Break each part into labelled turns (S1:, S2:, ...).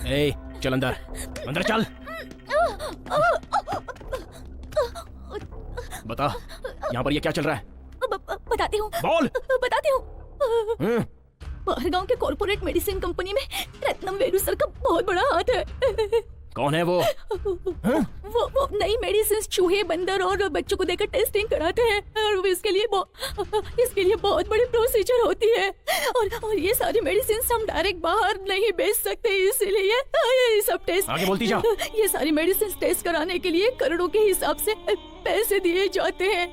S1: ए, चल अंदर, अंदर चल। बता, यहाँ पर ये क्या चल रहा है?
S2: बताती हूँ।
S1: बोल।
S2: बताती हूँ। बाहर गांव के कॉर्पोरेट मेडिसिन कंपनी में रत्नम वेलू सर का बहुत बड़ा हाथ है।
S1: कौन है वो?
S2: वो नई मेडिसिन चूहे, बंदर और बच्चों को देकर टेस्टिंग कराते हैं और इसके लिए बहुत बड़ी प्रोसीजर होती है और ये सारी मेडिसिन हम डायरेक्ट बाहर नहीं बेच सकते, इसीलिए ये सब टेस्ट।
S1: आगे बोलती जा।
S2: ये सारी मेडिसिन टेस्ट कराने के लिए करोड़ों के हिसाब से पैसे दिए जाते हैं।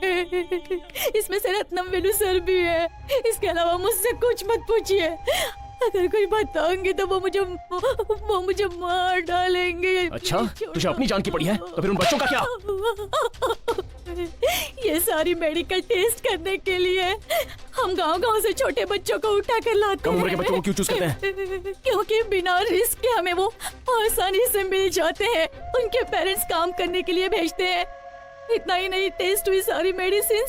S2: इसमें से रत्नम वेलू सर भी है। इसके अलावा मुझसे कुछ मत पूछिए। अगर कोई बताऊंगी तो वो मुझे मार डालेंगे।
S1: अच्छा, तुझे अपनी जान की पड़ी है, तो फिर उन बच्चों का क्या?
S2: ये सारी मेडिकल टेस्ट करने के लिए हम गांव-गांव से छोटे बच्चों को उठा कर लाते हैं।
S1: कम उम्र के बच्चों को क्यों चूज करते हैं?
S2: क्योंकि बिना रिस्क के हमें वो आसानी से मिल जाते हैं। उनके पेरेंट्स काम करने के लिए भेजते हैं। इतना ही नहीं, टेस्ट हुई सारी मेडिसिन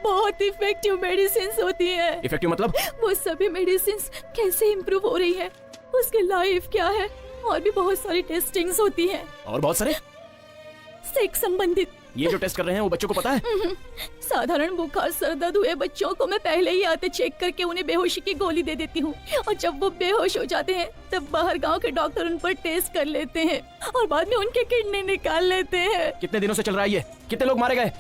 S2: बहुत इफेक्टिव मेडिसिन होती है।
S1: इफेक्टिव मतलब?
S2: वो सभी मेडिसिन कैसे इम्प्रूव हो रही है, उसके लाइफ क्या है, और भी बहुत सारी टेस्टिंग्स होती हैं।
S1: और बहुत सारे
S2: सेक्स संबंधित।
S1: ये जो टेस्ट कर रहे हैं वो बच्चों को पता है?
S2: साधारण बुखार, सर दर्द हुए बच्चों को मैं पहले ही आते चेक करके उन्हें बेहोशी की गोली दे देती हूँ और जब वो बेहोश हो जाते हैं तब बाहर गांव के डॉक्टर उन पर टेस्ट कर लेते हैं और बाद में उनके किडनी निकाल लेते हैं।
S1: कितने दिनों से चल रहा है ये? कितने लोग मारे गए?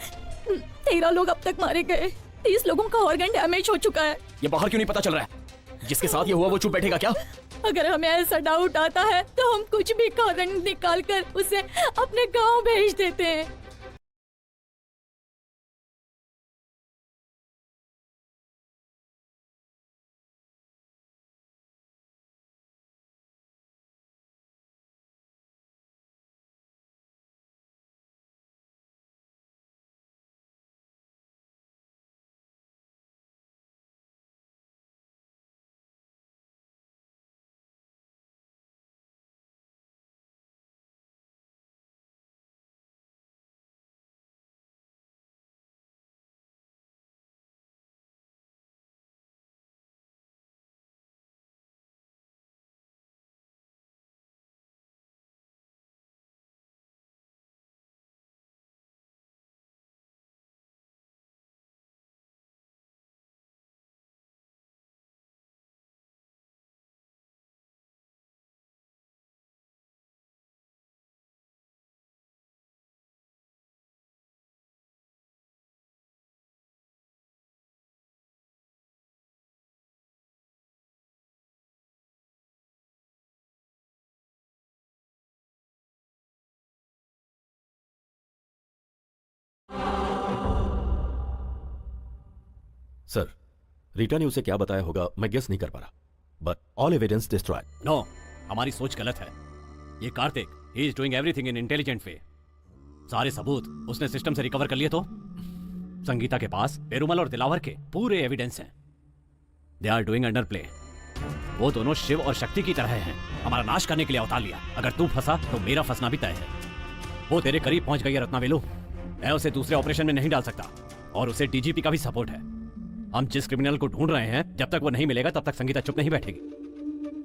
S2: 13 लोग अब तक मारे गए। 30 लोगों का ऑर्गन डैमेज हो चुका है।
S1: ये बाहर क्यों नहीं पता चल रहा है? जिसके साथ ये हुआ वो चुप बैठेगा क्या?
S2: अगर हमें ऐसा डाउट आता है तो हम कुछ भी कारण निकाल कर उसे अपने गांव भेज देते हैं।
S3: सर, रीटा ने उसे क्या बताया होगा मैं गेस नहीं कर पा रहा, but all evidence destroyed.
S4: No, हमारी सोच गलत है। ये Kartik, he is doing everything in intelligent way. सारे सबूत उसने सिस्टम से रिकवर कर लिए तो संगीता के पास पेरुमल और दिलावर के पूरे एविडेंस हैं। They are doing underplay. वो दोनों शिव और शक्ति की तरह हैं, हमारा नाश करने के लिए अवतार लिया। अगर तू फंसा तो मेरा फंसना भी तय है। वो तेरे करीब पहुंच गई है रत्नावेलू। मैं उसे दूसरे ऑपरेशन में नहीं डाल सकता और उसे डीजीपी का भी सपोर्ट है। हम जिस क्रिमिनल को ढूंढ रहे हैं, जब तक वो नहीं मिलेगा तब तक संगीता चुप नहीं बैठेगी।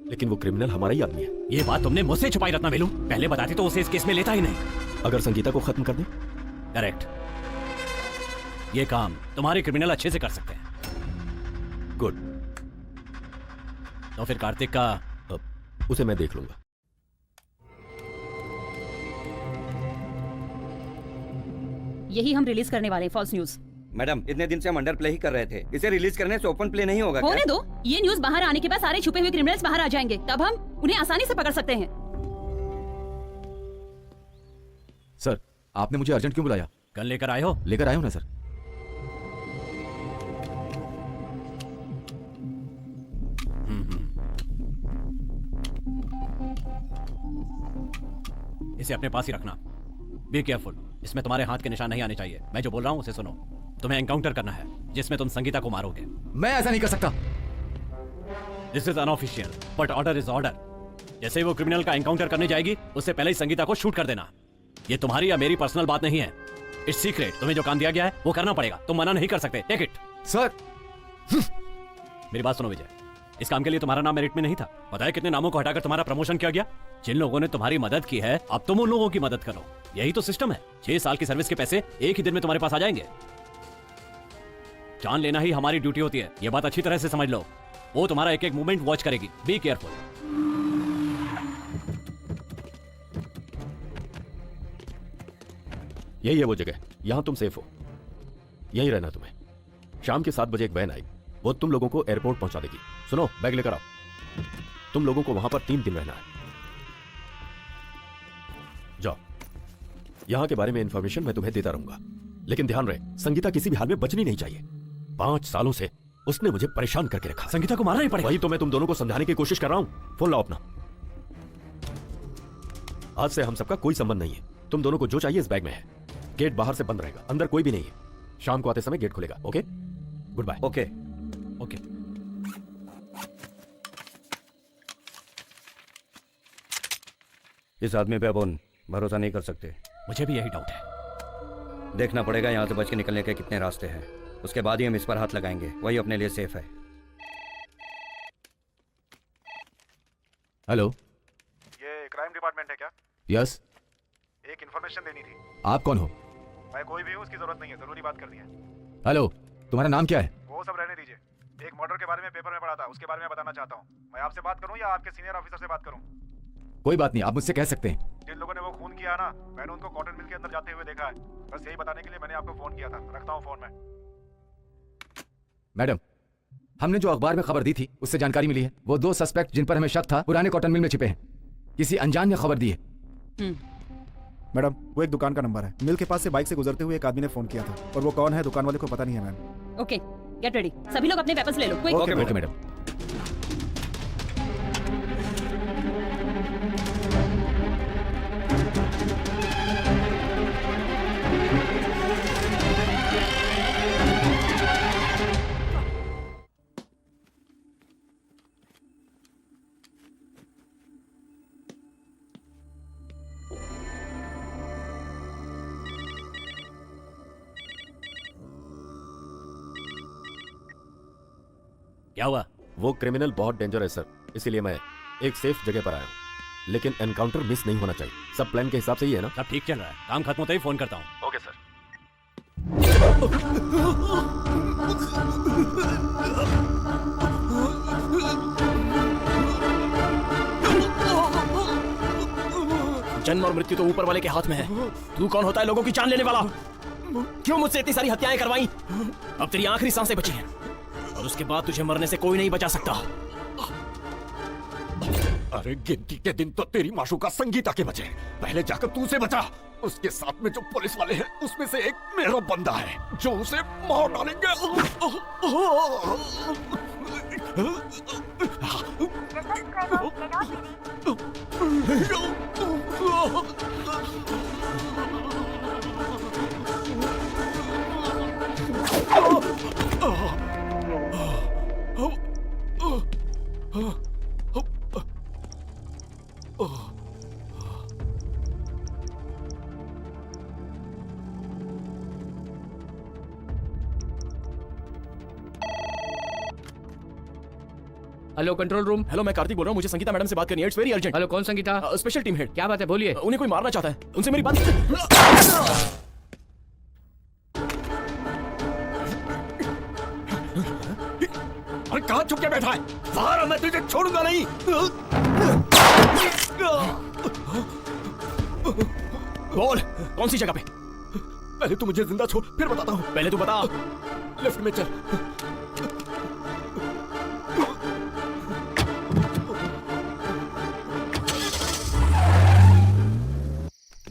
S3: लेकिन वो क्रिमिनल हमारा ही आदमी है।
S4: ये बात तुमने मुझसे छुपाई रत्नावेलू। पहले बताती तो उसे इस केस में लेता ही नहीं।
S3: अगर संगीता को खत्म कर दे?
S4: करेक्ट। ये काम तुम्हारे क्रिमिनल अच्छे से कर सकते हैं।
S3: गुड।
S4: तो फिर कार्तिक का
S3: उसे मैं देख लूंगा।
S5: यही हम रिलीज करने वाले हैं, फॉल्स न्यूज।
S6: मैडम, इतने दिन से हम अंडर प्ले ही कर रहे थे। इसे रिलीज करने से ओपन प्ले नहीं होगा।
S5: होने दो। ये न्यूज बाहर आने के बाद सारे छुपे हुए क्रिमिनल्स बाहर आ जाएंगे, तब हम उन्हें आसानी से पकड़ सकते हैं।
S3: सर, आपने मुझे अर्जेंट क्यों बुलाया?
S4: कल लेकर आए हो?
S3: लेकर आए हो ना सर।
S4: इसे अपने पास ही रखना। Be careful. इसमें तुम्हारे हाथ के निशान नहीं आने चाहिए। मैं जो बोल रहा हूँ उसे सुनो। तुम्हें एनकाउंटर करना है जिसमें तुम संगीता को मारोगे।
S3: मैं ऐसा नहीं कर सकता।
S4: This is unofficial but order is order. जैसे ही वो क्रिमिनल का एनकाउंटर करने जाएगी उससे पहले ही संगीता को शूट कर देना। ये तुम्हारी या मेरी पर्सनल बात नहीं है। It's secret. तुम्हें जो काम दिया गया है वो करना पड़ेगा। तुम मना नहीं कर सकते। Take it.
S3: सर,
S4: मेरी बात सुनो विजय। इस काम के लिए तुम्हारा नाम मेरिट में नहीं था। पता है कितने नामों को हटाकर तुम्हारा प्रमोशन किया गया? जिन लोगों ने तुम्हारी मदद की है अब तुम उन लोगों की मदद करो। यही तो सिस्टम है। 6 साल की सर्विस के पैसे एक ही दिन में तुम्हारे पास आ जाएंगे। जान लेना ही हमारी ड्यूटी होती है, ये बात अच्छी तरह से समझ लो। वो तुम्हारा एक एक मूवमेंट वॉच करेगी। Be careful.
S3: यही है वो जगह, यहां तुम सेफ हो, यहीं रहना तुम्हें। शाम के 7 बजे एक वैन आई, वो तुम लोगों को एयरपोर्ट पहुंचा देगी। सुनो, बैग लेकर आओ। तुम लोगों को वहां पर 3 दिन रहना है। जाओ। यहां के बारे में इंफॉर्मेशन मैं तुम्हें देता रहूंगा, लेकिन ध्यान रहे संगीता किसी भी हाल में बचनी नहीं चाहिए। 5 सालों से उसने मुझे परेशान करके रखा।
S4: संगीता को मारना ही पड़ेगा।
S3: वही तो मैं तुम दोनों को समझाने की कोशिश कर रहा हूं। फोन लाओ अपना। आज से हम सबका कोई संबंध नहीं है। तुम दोनों को जो चाहिए इस बैग में है। गेट बाहर से बंद रहेगा, अंदर कोई भी नहीं है। शाम को आते समय गेट खुलेगा। Okay, goodbye.
S6: Okay.
S4: Okay.
S6: इस आदमी पे अपन भरोसा नहीं कर सकते।
S4: मुझे भी यही डाउट है।
S6: देखना पड़ेगा यहाँ से बच के निकलने के कितने रास्ते हैं, उसके बाद ही हम इस पर हाथ लगाएंगे। वही अपने लिए सेफ है।
S7: हेलो,
S8: ये क्राइम डिपार्टमेंट है क्या?
S7: यस।
S8: एक इन्फॉर्मेशन देनी थी।
S7: आप कौन हो?
S8: मैं कोई भी हूँ, उसकी जरूरत नहीं है, जरूरी बात करनी है।
S7: हेलो, तुम्हारा नाम क्या है?
S8: वो सब रहने दीजिए। एक मर्डर के बारे में पेपर में पढ़ा था, उसके बारे में बताना चाहता हूँ। मैं आपसे बात करूँ या आपके सीनियर ऑफिसर से बात करूँ?
S7: कोई बात नहीं, आप मुझसे कह सकते हैं।
S8: जिन लोगों ने वो खून किया ना, मैंने उनको कॉटन मिल के अंदर जाते हुए देखा है। बस यही बताने के लिए मैंने आपको फोन किया था। रखता हूँ फोन में।
S7: मैडम, हमने जो अखबार में खबर दी थी उससे जानकारी मिली है। वो 2 सस्पेक्ट जिन पर हमें शक था पुराने कॉटन मिल में छिपे हैं। किसी अनजान ने खबर दी है।
S9: मैडम, वो एक दुकान का नंबर है। मिल के पास से बाइक से गुजरते हुए एक आदमी ने फोन किया था, और वो कौन है दुकान वाले को पता नहीं है मैम।
S5: Okay, get ready. सभी लोग अपने वेपन्स ले लो, क्विक।
S6: Okay
S7: okay madam.
S4: क्या हुआ?
S3: वो क्रिमिनल बहुत डेंजर है सर, इसीलिए मैं एक सेफ जगह पर आया हूं। लेकिन एनकाउंटर मिस नहीं होना चाहिए। सब प्लान के हिसाब से ही है ना?
S4: सब ठीक चल रहा है। काम खत्म होता ही फोन करता हूँ।
S3: Okay sir.
S1: जन्म और मृत्यु तो ऊपर वाले के हाथ में है। तू कौन होता है लोगों की जान लेने वाला? क्यों मुझसे इतनी सारी हत्याएं करवाई? अब तेरी आखिरी सांसें बची हैं और उसके बाद तुझे मरने से कोई नहीं बचा सकता।
S3: अरे गिनती के दिन तो तेरी माशूका संगीता के बचे, पहले जाकर तू उसे बचा। उसके साथ में जो पुलिस वाले हैं उसमें से एक मेरा बंदा है जो उसे मार डालेंगे।
S10: Hello control room.
S1: हेलो, मैं कार्तिक बोल रहा हूँ। मुझे संगीता मैडम से बात करनी है। It's very urgent.
S10: हेलो, कौन संगीता?
S1: Special team head.
S10: क्या बात है, बोलिए।
S1: उन्हें कोई मारना चाहता है, उनसे मेरी बात।
S3: और कहाँ छुप के बैठा है? बाहर, मैं तुझे छोड़ूंगा नहीं।
S1: बोल, कौन सी जगह पे?
S3: पहले तू मुझे जिंदा छोड़, फिर बताता हूँ।
S1: पहले तू बता।
S3: लिफ्ट में चल।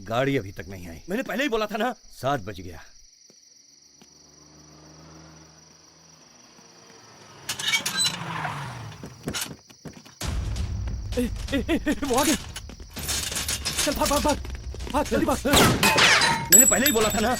S6: गाड़ी अभी तक नहीं आई। मैंने पहले ही बोला था ना, 7 बज गया।
S1: वो आ गया। चल भाग भाग भाग भाग, जल्दी भाग।
S6: मैंने पहले ही बोला था ना।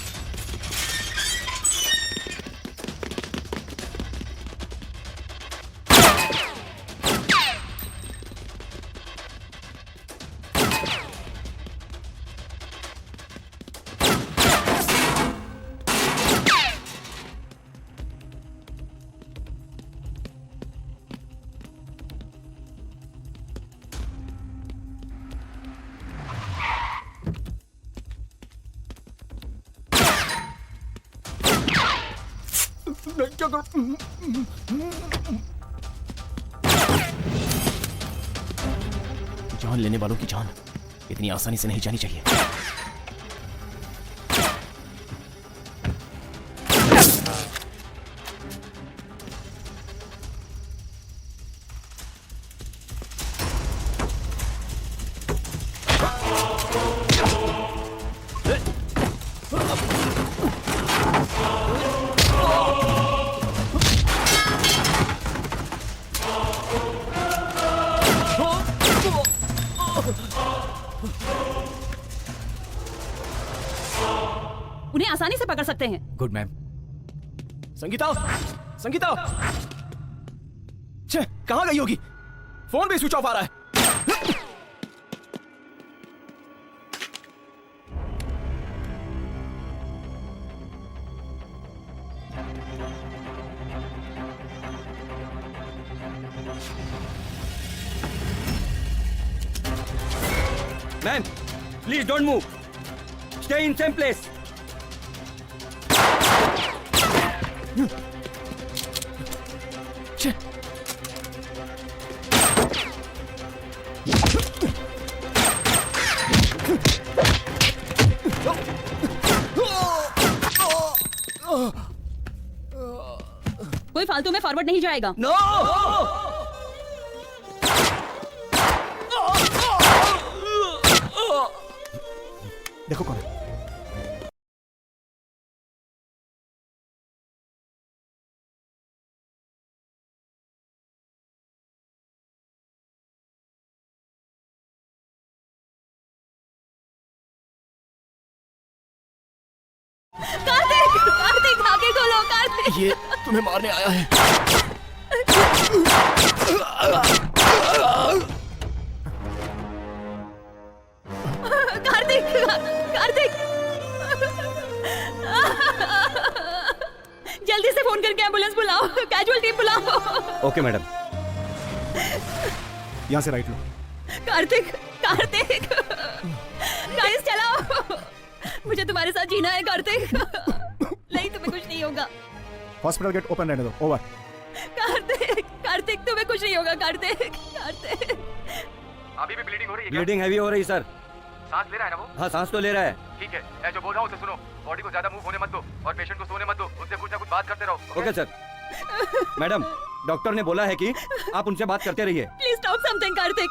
S1: क्या करूं? जान लेने वालों की जान इतनी आसानी से नहीं जानी चाहिए।
S5: उन्हें आसानी से पकड़ सकते हैं।
S7: Good ma'am.
S1: संगीता, संगीता, छे, कहां गई होगी? फोन भी स्विच ऑफ आ रहा है।
S6: Ma'am please don't move, stay in same place.
S1: छे,
S5: कोई फालतू में फॉरवर्ड नहीं जाएगा।
S6: नो
S9: देखो कौन है।
S5: कार्तिक, कार्तिक आगे खोलो कार्तिक।
S1: ये तुम्हें मारने आया है।
S5: कार्तिक, कार्तिक, जल्दी से फोन करके एम्बुलेंस बुलाओ, कैजुअल टीम बुलाओ।
S6: Okay madam.
S9: यहाँ से राइट लो।
S5: कार्तिक, कार्तिक, गाइस चलाओ। मुझे तुम्हारे साथ जीना है कार्तिक। नहीं तुम्हें कुछ नहीं होगा।
S9: हॉस्पिटल गेट ओपन रहने दो। ओवर।
S5: कार्तिक, कार्तिक तुम्हें कुछ नहीं होगा कार्तिक, कार्तिक।
S8: अभी भी ब्लीडिंग हो रही है क्या?
S6: ब्लीडिंग हैवी हो रही सर।
S8: सांस ले रहा है ना वो?
S6: हाँ सांस तो ले रहा है।
S8: ठीक है, मैं जो बोल रहा हूँ उसे सुनो। बॉडी को ज्यादा मूव होने मत दो और पेशेंट को सोने मत दो। उनसे कुछ ना कुछ बात करते रहो।
S6: Okay sir. मैडम डॉक्टर ने बोला है कि आप उनसे बात करते रहिए।
S5: Please talk something Kartik.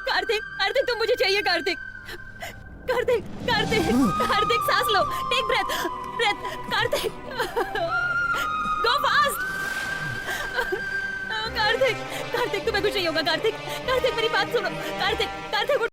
S5: Kartik, Kartik तुम मुझे चाहिए कार्तिक। कार्तिक, कार्तिक, कार्तिक सांस लो, take breath, breath. Kartik, go fast. Kartik, Kartik तुम्हें कुछ नहीं होगा कार्तिक। कार्तिक मेरी बात सुनो। कार्तिक, कार्तिक